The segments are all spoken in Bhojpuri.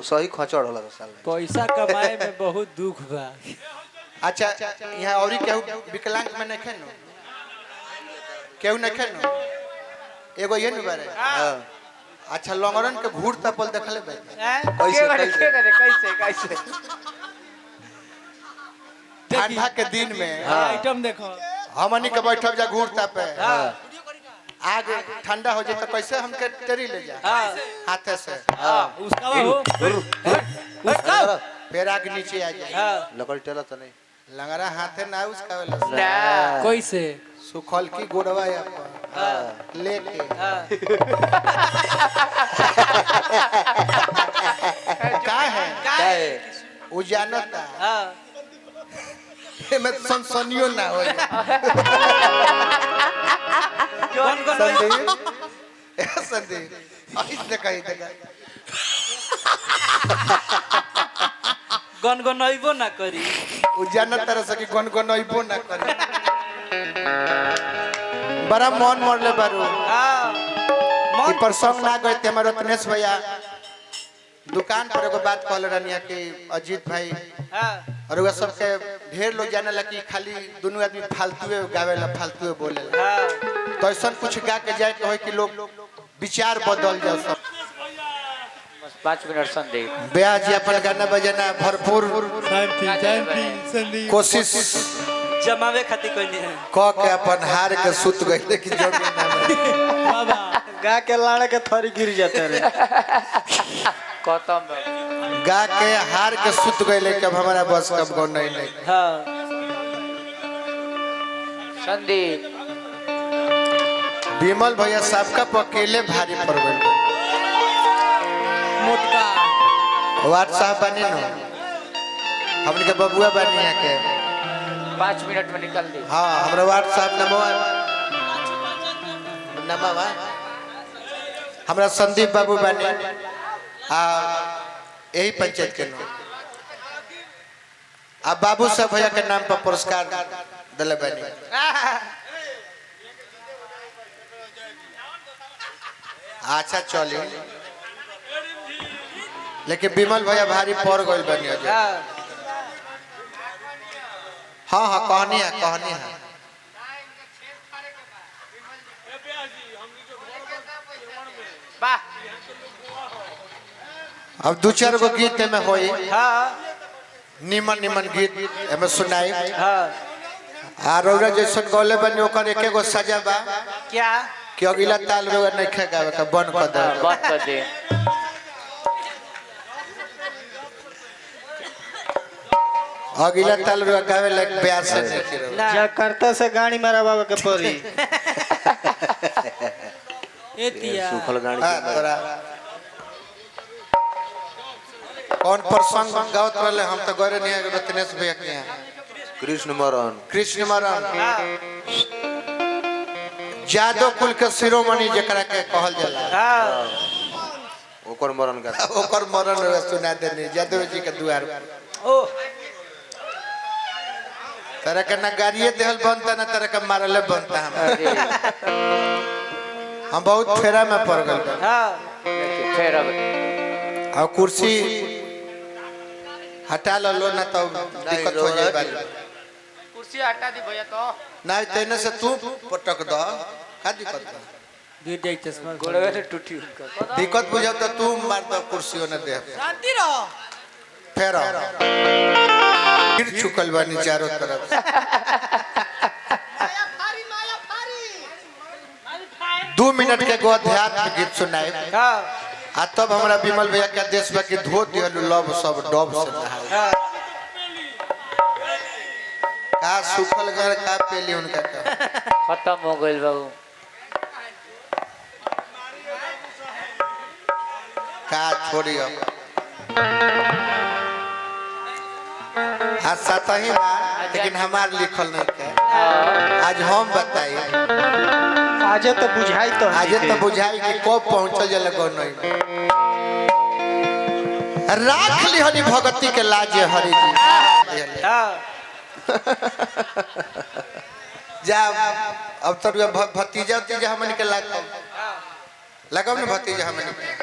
सही खचड़ होला साल पैसा कमाए में बहुत दुख बा। अच्छा यहाँ और केहू विकलांग में नहीं खेनो केहू नहीं खेनो एगो ये नहीं बारे अच्छा लंगरन के घूर तपल देखले बे कैसे कैसे ठंडा के दिन में आइटम देखो हमनी के बैठब जा घूर तपे आग ठंडा हो जाए तो कैसे हमके टेरी ले जा हाथे से उसका हो उसका फिर आग नीचे आ जाए लकड़ी टेला तो नहीं लंगरा हाथे ना उसका कैसे सुखल की गोड़वा या लेके का है उजानता में सनसनियो ना हो संदीप गनगनइबो ना करी उजानत तरह से कि गनगनइबो ना करी बड़ा मन मरले बारू ई पर संग ना गए थे हमारे रत्नेश भैया दुकान पर एगो बात कहले रहनिया कि अजीत भाई और वह सबके ढेर लोग जाने लगी खाली दोनों आदमी फालतू गावेला फालतू बोलेला तो ऐसा कुछ गा के जाए के हो कि लोग विचार बदल जाओ सब 5 मिनट संदीप ब्याह जी अपन गाना बजाना भरपूर कोशिश जमावे खातिर कोई नहीं है क के अपन हार के सुत गए लेकिन जमीन ना बाबा गा के लाड़ के थरी गिर जाते रे खत्म गा के हार के सुत गए लेकिन अब हमारा बस कब गो नहीं हां संदीप विमल भैया सबका अकेले भारी पड़ गए मोटका व्हाट्सएप बनी नो हमने के बबुआ बनी है के 5 मिनट में निकल दी हाँ हमरा व्हाट्सएप नंबर हमरा संदीप बाबू बनी यही पंचायत के नाम अब बाबू साहब भैया के नाम पर पुरस्कार दिले बनी अच्छा चलिए लेकिन विमल भैया भारी पड़ गए बनी हाँ हाँ कहानी है अब 2-4 गो गीत में होई निमन गीत में सुनाई रौरा जैसन गौले बनी ओकर एक गो सजा बा क्या कि अगला ताल रौरा नहीं गावे का बंद कर दे अगला ताल रौरा गावे लायक ब्याह से जकार्ता से गाड़ी मारा बाबा के परी एतिया सुखल गाड़ी तोरा कौन प्रसंग गावत रहले हम तो गरे नहीं रत्नेश भैया के यहाँ कृष्ण मरण जादव कुल के शिरोमणि जकरा के कहल जाला ओकर मरण का ओकर मरण सुना देनी जादव जी के द्वार ओ तरह के ना गाड़िए देहल बनता ना तरह के मारले बनता हम बहुत फेरा में पड़ गए फिर अब और कुर्सी हटा लो ना तो दिक्कत हो जाए कुर्सी हटा दी भैया तो ना तेने से तू पटक दो का दिक्कत बा गिर जाई चश्मा गोड़वे से टूटी उनका दिक्कत बुझाओ तो तू मार दो कुर्सियों ने दे शांति रहो फेर गिर चुकल बानी चारों तरफ 2 मिनट के गो अध्यात्म गीत सुनाए आ तब हमरा विमल भैया के देश में कि धो दिहलु लव सब डब से नहाए का सुखल घर का पेली उनका का खत्म हो गइल बाबू का छोड़ियो आज सतही लेकिन हमार लिखल नहीं के आज हम बताई आज तो बुझाई तो आज तो बुझाई कि कब पहुंचल जल गो नहीं राख ली हरि भगती के लाजे हरि जी जा अब तो भतीजा हमन के लगब न भतीजा हमन के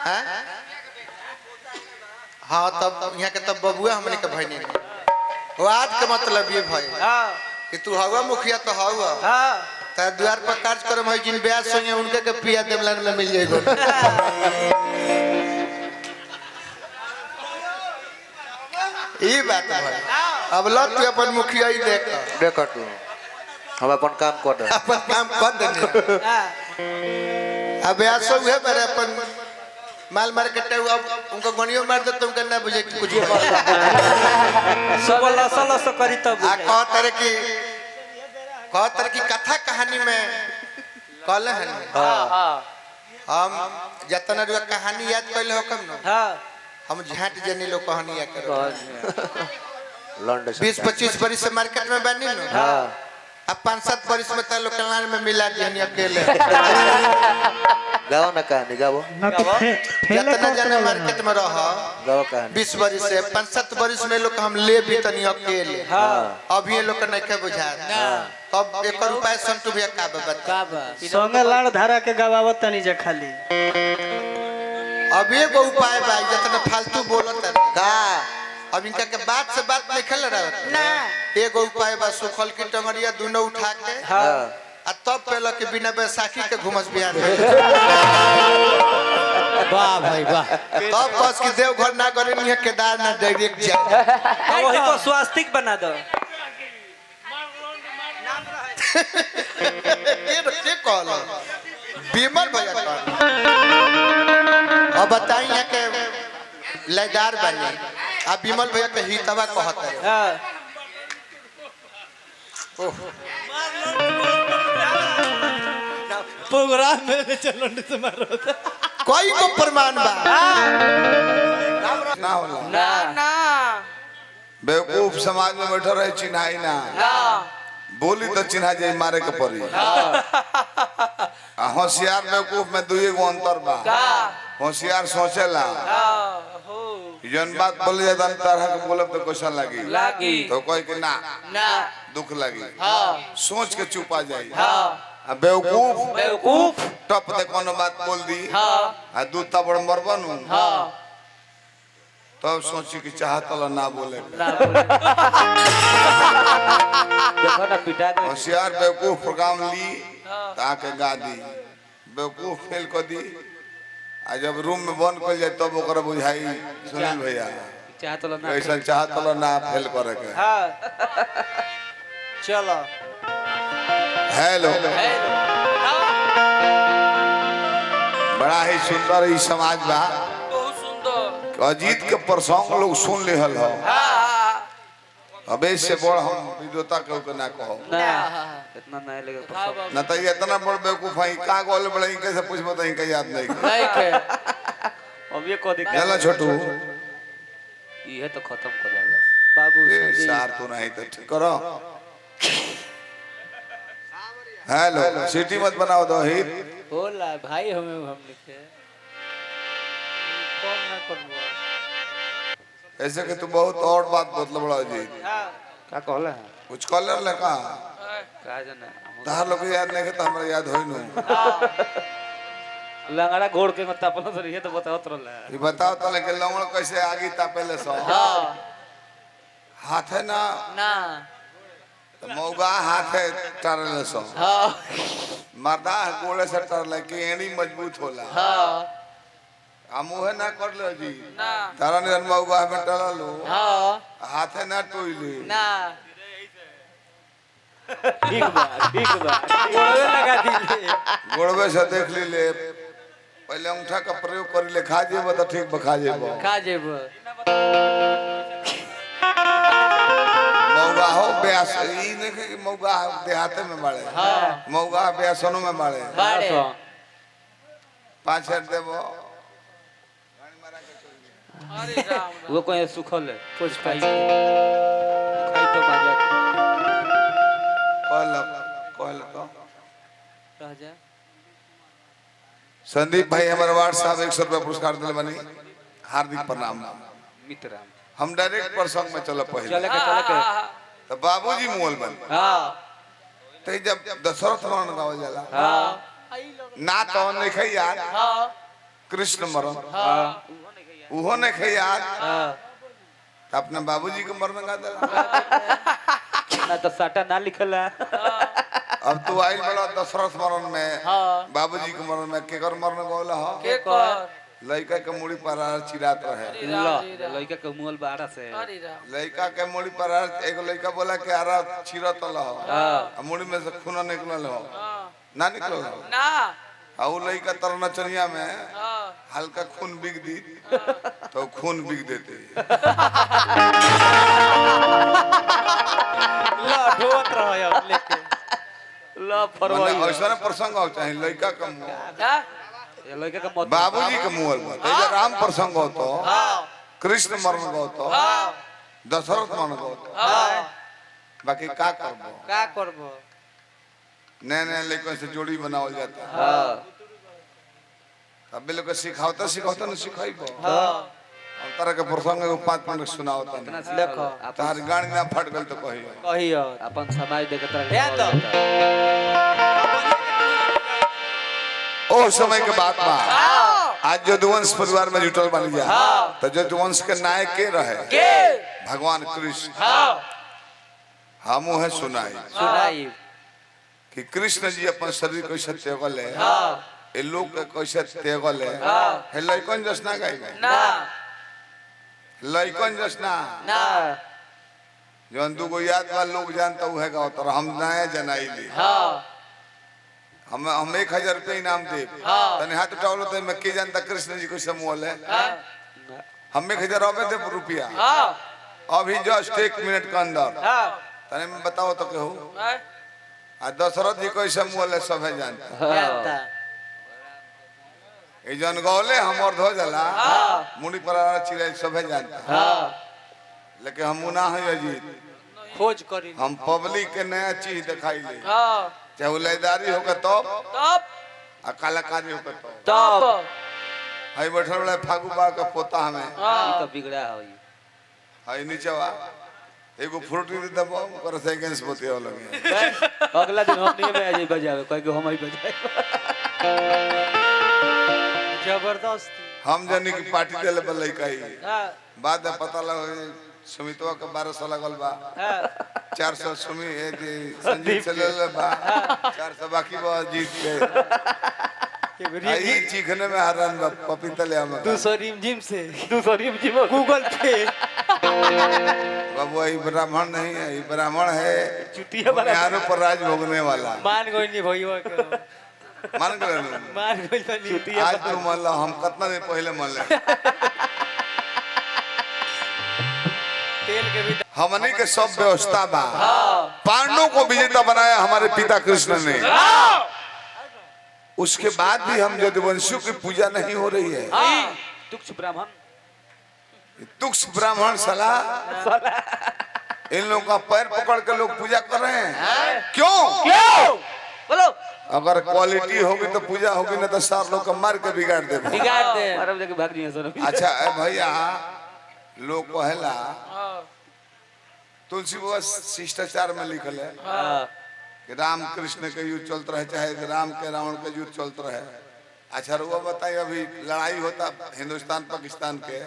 हैं हाँ तब यहाँ के तब बबुआ हमने के भाई नहीं वो आज के मतलब ये भाई कि तू हवा मुखिया तो हवा तार द्वार पर कार्यक्रम है जिन ब्याह संगे उनके के पिया देवलन में मिल जाएगा ये बात है भाई अब लो तू अपन मुखिया ही देख तू हम अपन काम कर दे अपन काम कर दे अब ब्याह सो है मेरे अपन माल मार के टे अब उनको गनियो मार दे तुम करना बुझे कुछ सब लस करी तब आ कह तरह की कथा कहानी में कहले हैं हम जतना रुआ कहानी याद कैले हो कम न हम झाट जनी लोग कहानी याद करो लंड 20-25 बरिस से मार्केट में बनी न अब 5-7 बरिस में तो लोग कल्याण में मिला जनी अकेले गाओ ना कहानी गाओ जतना जने मार्केट में रह गाओ कहानी 20 बरिस से 5-7 बरिस में लोग हम ले भी तनी अकेले अभी ये लोग नहीं के बुझा तब एक उपाय संतु भैया का बता संगे लाड़ धारा के गवावत तनी जे खाली अब एगो उपाय बा जितना फालतू बोलत है का अब इनका के बात से बात नहीं खेल रहा ना एगो उपाय बा सुखल की टंगरिया दोनों उठा के आ तब पहले के बिना बैसाखी के घुमस बिहार में वाह भाई वाह तब बस की देवघर ना करे नहीं केदारनाथ डायरेक्ट जा वही को स्वास्तिक बना दो के कहल बीमल भैया कहल अब बताई यहाँ के लयदार बनी आ बीमल भैया के हितवा कहत है प्रोग्राम में चलो से मारो कोई को प्रमाण बा ना होला ना ना बेवकूफ समाज में बैठा रहे चिन्हाई ना बोली तो चिन्हा जाए मारे के पड़ी होशियार बेवकूफ में दुई गो अंतर बा होशियार सोचेला जन बात बोले जाता तरह के बोलब तो कैसा लगी तो कोई के ना दुख लगी सोच के चुपा जाए बेवकूफ टप दे कोनो बात बोल दी आ दू तबड़ मरबन तब सोची कि चाहत ना बोले देखो ना पिटा दे होशियार बेवकूफ प्रोग्राम ली ताके गा दी बेवकूफ फेल कर दी आ जब रूम में बंद कर जाए तब ओकरा बुझाई सुनील भैया चाहत लो ना ऐसा चाहत ना फेल करे के चलो हेलो बड़ा ही सुंदर ई समाज बा बहुत सुंदर अजीत के प्रसंग लोग सुन लेहल हो अबे से बड़ हम विद्वता के ना कहो ना इतना नहीं लगेगा न तो ये इतना बड़ बेवकूफ है का गोल बड़े कैसे पूछ बताई के याद नहीं नहीं के अब ये को दिक्कत चला छोटू ये तो खत्म कर जाला बाबू ए सार तू नहीं तो ठीक करो हेलो सिटी मत बनाओ दो हित होला भाई हमें हम लिखे कौन ना करबो ऐसे कि तू बहुत और बात बतल बड़ा जी का कहला है कुछ कलर लगा का जाने तार लोग याद नहीं तो हमरा याद होई नु लंगड़ा घोड़ के मत अपन से ये तो बताओ तो ले ये बताओ तो लेके लवण कैसे आगी तापेले सो हाथ है ना ना तो मौगा हाथ है टरले सो मर्दा गोले से टरले कि एड़ी मजबूत होला मुहे ना कर लो जी ना तारा ने मौगा में टरलो हां हाथ है ना टोइले ना ठीक बा गोड़वे लगा दीजिए गोड़वे से देख ली ले पहले अंगूठा का प्रयोग कर ले खा जेब तो ठीक बखा जेब खा जेब मौगा हो ब्यास ई नहीं कि मौगा देहाते में मारे मौगा ब्यासनो में मारे बाड़े 5 हट देबो अरे राम वो कोई सुखल है कुछ खाई खाई तो बाजा कहल तो रह जा संदीप भाई हमारे वार्ड साहब 100 रुपया पुरस्कार दिले बनी हार्दिक प्रणाम मित्र हम डायरेक्ट प्रसंग में चलो पहले चले के तो बाबूजी मोल बन हां तो जब दशरथ रण गावल जाला हां ना तो नहीं खई यार हां कृष्ण मरण उहो ने खे याद हाँ तो अपने बाबूजी के मरण गा देला ना तो साटा ना लिखल है अब तू आइल बड़ा दशरथ मरण में हाँ बाबूजी के मरण में केकर मरण गौला हो के कर लड़का के मुड़ी पर चिरात रहे लड़का के मुहल बाड़ा से लड़का के मुड़ी पर एगो लड़का बोला कि आरा चिरत हो हाँ मुड़ी में से खून निकलल हो ना निकलल हो ना और वो लड़का तरनचनिया में हल्का खून बिक दी तो खून बिक देते ढोत रहो अब लेके ला फरवाई ऐसा प्रसंग हो चाहे लड़का का मुंह ये लड़का का मत बाबूजी के मुंह में राम प्रसंग हो तो कृष्ण मरण गो तो दशरथ मरण गो तो बाकी का करबो का करबो नए नए लड़कों से जोड़ी बनावल जाता है हाँ अब लोग के सिखावता सिखावता न सिखाइबो हाँ हम तरह के प्रसंग को 5 मिनट सुनावता इतना नहीं देखो तार गाड़ी ना फट गल तो कहियो कहियो अपन समाज देख तरह ध्यान दो। ओ समय के बात बा आज यदुवंश परिवार में जुटल बन गया तो यदुवंश के नायक के रहे के भगवान कृष्ण हाँ हमू है सुनाई सुनाई कि कृष्ण जी अपन शरीर कैसे त्यागले हाँ ए लोग के कैसे त्यागले हे लइकन जसना गाइबे ना लइकन जसना ना जौन दुगो याद बा लोग जानता उहे गाओ तर हम नया जनाइली हाँ हम 1000 रुपये इनाम दे तने हाथ उठावलो तो मैं के जानता कृष्ण जी को समूह है हम 1000 रुपये दे रुपया हाँ अभी जस्ट 1 मिनट के अंदर हाँ तने मैं बताओ तो केहू आ दशरथ जी को समूह है सब है जानता जानता ए जन गौले हम और धो जाला मुड़ी पर चिड़ै सब है जानता हाँ लेकिन हम मुना है अजीत खोज करी हम पब्लिक के नया चीज दिखाई ले हाँ चाहे उलैदारी होकर तो तब आ कलाकारी होकर तो तब हई बैठल वाला फागू बा का पोता हमें ये तो बिगड़ा है ये हई नीचे वा एगो फ्रूटी दे दबो पर सेकेंड्स पोते हो लगे अगला दिन हम नहीं में आज बजावे कोई को हम ही बजाए जबरदस्त हम जनी की पार्टी देले बल्ले कही हाँ बाद में पता लगा सुमितवा के 1200 लगल बा हाँ 400 सुमी ए जी संजीव से ले ले बा 400 बाकी बा जीत के आई चीखने में हरान बा पपीता ले हम 200 रिमझिम से दूसरा रिम जी में गूगल पे बाबू ये ब्राह्मण नहीं है ये ब्राह्मण है चुतिया वाला यारों पर राज भोगने वाला मान गई नहीं भैया के मान कर मान गई नहीं आज तो मान लो हम कितना दिन पहले मान ले तेल के भी हमने के सब व्यवस्था बा पांडवों को विजेता बनाया हमारे पिता कृष्ण ने उसके बाद भी हम यदुवंशियों की पूजा नहीं हो रही है तुक्ष ब्राह्मण तुक्ष ब्राह्मण सलाह इन लोगों का पैर पकड़ के लोग पूजा कर रहे हैं क्यों क्यों बोलो अगर क्वालिटी होगी तो पूजा होगी ना तो 4 लोग को मार के बिगाड़ दे बिगाड़ दे अरे जाके भाग नहीं है सोना अच्छा भैया लोग कहला तुलसी बाबा शिष्टाचार में लिखल है कि राम कृष्ण के युद्ध चलते रहे चाहे राम के रावण के युद्ध चलते रहे अच्छा रुआ बताइए अभी लड़ाई होता हिंदुस्तान पाकिस्तान के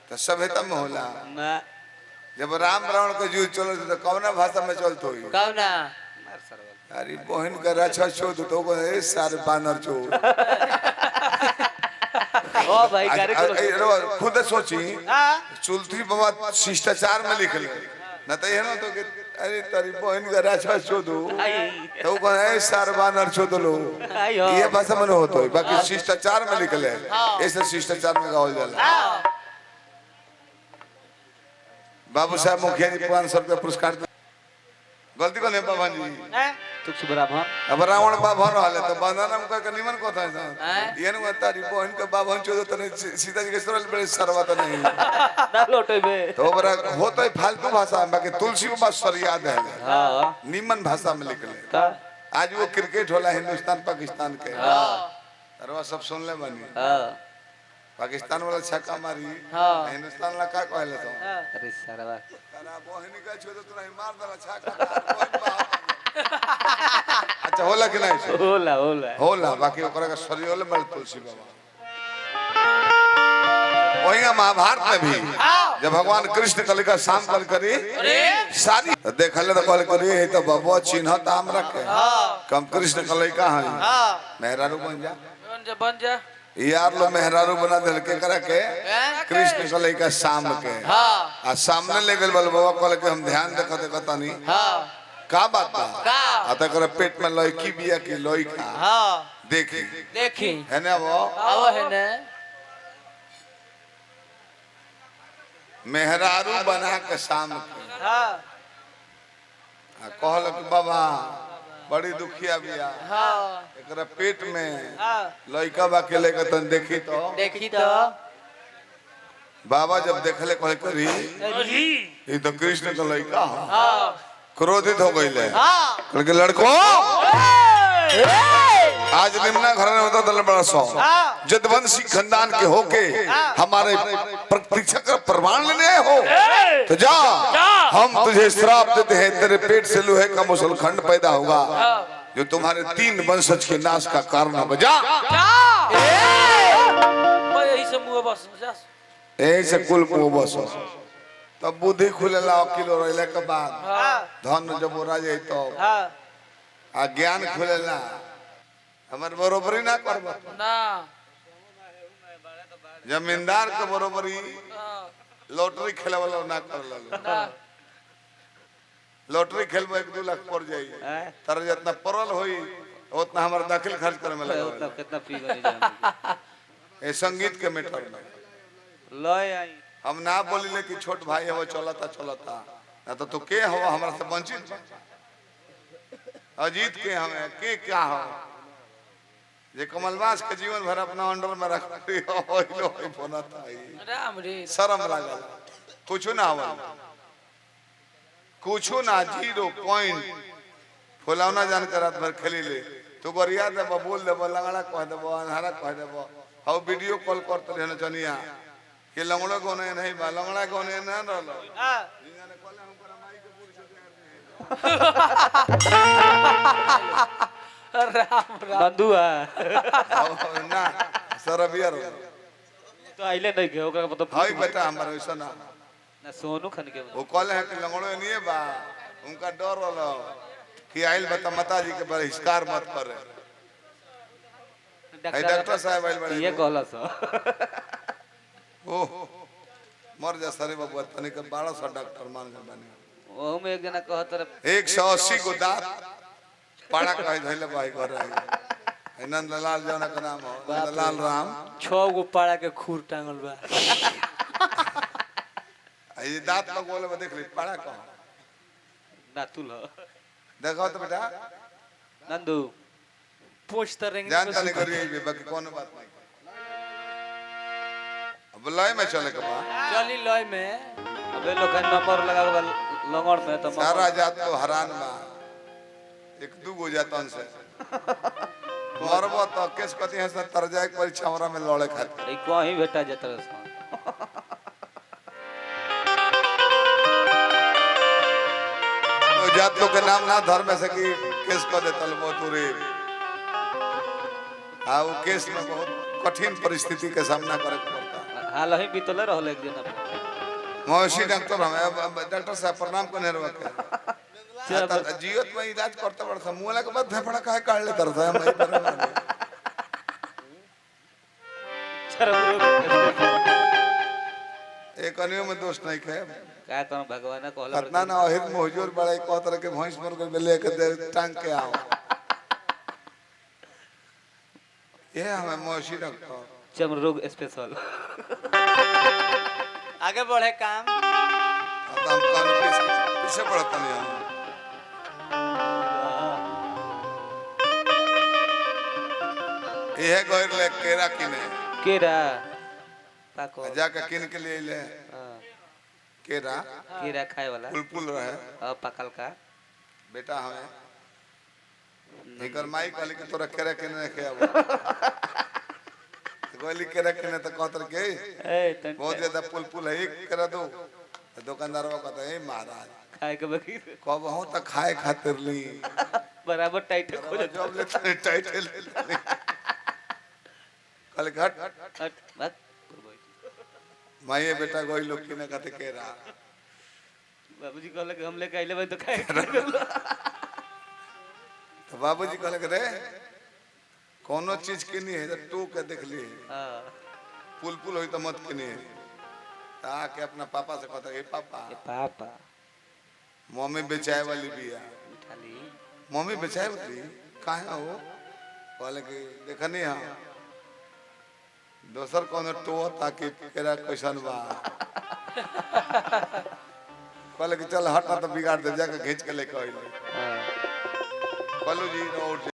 तो सभ्यता में होला ना जब राम रावण के युद्ध चल तो कौन भाषा में चलते हुई कब ना अरे बहन का रक्षा छोड़ तो सारे बानर छोड़ ओ भाई कार्यक्रम खुद सोची चुलती बाबा शिष्टाचार में लिख ले न तो ये ना तो कि अरे तारी बहन का रक्षा छोड़ तो कहे सारे बानर छोड़ लो ये भाषा में होता है बाकी शिष्टाचार में लिख ले ऐसे शिष्टाचार में गावल जाला बाबू साहब मुखिया जी 500 रुपया पुरस्कार गलती को नहीं बाबा जी तुक्ष ब्राह्मण अब रावण बाबा रहले तो बंधनम का निमन को था ये न तारी बहन के बाबा चोदो तने सीता जी के सरल बड़े सरवा तो नहीं ना लौटे बे तो बरा होता है फालतू भाषा बाकी तुलसी बाबा सर याद है हां निमन भाषा में लिख ले आज वो क्रिकेट होला हिंदुस्तान पाकिस्तान के अरे सब सुन ले बनी हां पाकिस्तान वाला छक्का मारी हिंदुस्तान वाला का कहले तो अरे सारा तारा बहन का चोदो तो नहीं मार दला छक्का अच्छा होला कि नहीं होला होला होला बाकी ओकरा का शरीर होला बल तुलसी बाबा वही महाभारत में भी जब भगवान कृष्ण कलिका शाम कल करी सारी देख ले तो कल करी है तो बबुआ चिन्ह ताम रखे कम कृष्ण कलिका है मेहरारू बन जा बन जा यार लो मेहरारू बना दिल के करा के कृष्ण कलिका शाम के आ सामने ले गए बोल बाबा कल के हम ध्यान देखो देखो तनी का बात बा आता कर पेट में लौकी बिया की लोई का देखी देखी है ना वो आओ है ना मेहरारू बना के शाम के कहल कि बाबा बड़ी दुखिया बिया एकरा पेट में लइका बा के लेके तन देखी तो बाबा जब देखले कहले करी ये तो कृष्ण का लइका क्रोधित हो गईले कहले कि लड़को आज निम्ना घर में होता दल बड़ा सौ जदवंशी खानदान के होके हमारे प्रतीक्षा का प्रमाण लेने आए हो तो जा हम तुझे श्राप देते हैं तेरे पेट से लोहे का मुसलखंड पैदा होगा जो तुम्हारे 3 वंशज के नाश का कारण होगा जा यही से मुंह बस ऐसे कुल को बस तब बुद्धि खुलेला किलो रहले के बाद धन जब हो जाए तो आ ज्ञान खुलेला हमार बरोबरी ना करब ना जमींदार के बरोबरी लॉटरी खेले वाला ना कर लो लॉटरी खेलबो 1-2 लाख पड़ जाई तर जितना परल होई उतना हमार दाखिल खर्च करे में लगा कितना फी बनी जाए ए संगीत के मैटर में लय आई हम ना बोलिले कि छोट भाई है वो चलता ना तो तू के हो हमरा से वंचित अजीत के हमें के क्या हो जे कमलवास के जीवन भर अपना अंडर में रख राम रे शर्म लागल कुछ ना हो कुछ ना 0 पॉइंट फुलौना जान कर रात भर खेली ले तू गरिया देबो बोल देबो लंगड़ा कह देबो अनहारा कह देबो हाउ वीडियो कॉल करते रहने जनिया कि लंगड़ा कोने नहीं बा लंगड़ा कोने ना रहलो राम राम बंधुआ ना सरबियर तो आइले नहीं के ओकरा मतलब हाई बेटा हमारा ऐसा ना ना सोनू खन के वो कॉल है कि लंगड़ो नहीं बा उनका डर रहलो कि आइल बता माता जी के बहिष्कार मत करे डॉक्टर साहब आइल बड़े ये कहला सा ओह मर जा सारे बाबू तने के 1200 डॉक्टर मान गए बने ओहू में एक जना कहत रहे 180 गो दांत पाड़ा कह धइले भाई घर आई नंदलाल जौना का नाम हो नंदलाल राम 6 गो पाड़ा के खूर टांगल बा ये दांत में बोले देख ली पाड़ा कहां नातुल देखो तो बेटा नंदू पूछ त रेंगे जानता नहीं करिए बाकी कौन बात नहीं अब लय में चले के बा चली लय में अबे लोग नंबर लगा के लंगड़ में तो सारा जात तो हैरान बा 1-2 गो जातन से मरबो तो केस कथि है से तर जाए परीक्षा हमरा में लड़े खातिर ई कहीं भेटा जात रहे तो जात लोग के नाम ना धर्म में से कि केस कर दे तलबो तुरे आ वो केस में बहुत कठिन परिस्थिति के सामना करे पड़ता हाल ही बीतले रहल एक दिन मौसी डॉक्टर हमें डॉक्टर साहब प्रणाम करने रवा के जीवत में इलाज करते बड़ा मुंह के बाद फेफड़ा काहे काट ले करता है मैं पर एक अनियो में दोष नहीं है का करम भगवान कहला इतना ना अहित में हुजूर बड़ा एक तरह के भैंस मर के लेके दे टांग के आओ ये हमें मौसी डॉक्टर चर्म रोग स्पेशल आगे बढ़े काम अब हम कान पीछे पड़ता नहीं हम ये गोर ले केरा किने केरा पाको जाके किन के लिए ले केरा केरा खाए वाला पुल रहे पकल का बेटा हमें निकर माई कहली कि तोरा केरा किने के अब गोली केरा किने तो कहतर के ए बहुत ज्यादा पुल है एक केरा दो दुकानदार वो कहता है महाराज खाए के बकी कब हूं तक खाए खातिर ली बराबर टाइट हो जा जॉब लेते टाइट ले कल घट हट मत माये बेटा गोई लोग की ना कहते केरा बाबूजी कहले कि हम लेके आइले भाई तो खाए तो बाबूजी कहले कि रे कोनो चीज की नहीं है तो तू के देख ली हां पुल पुल होई तो मत की नहीं है आके अपना पापा से कहता ए पापा पापा मम्मी बेचाए वाली बिया खाली मम्मी बेचाए वाली काहे हो कहले कि देखनी हां दोसर कोनो तो ताकि केरा कैसन बा कहले कि चल हटा तो बिगाड़ दे जाके खींच के लेके आइले हां कलू जी रोड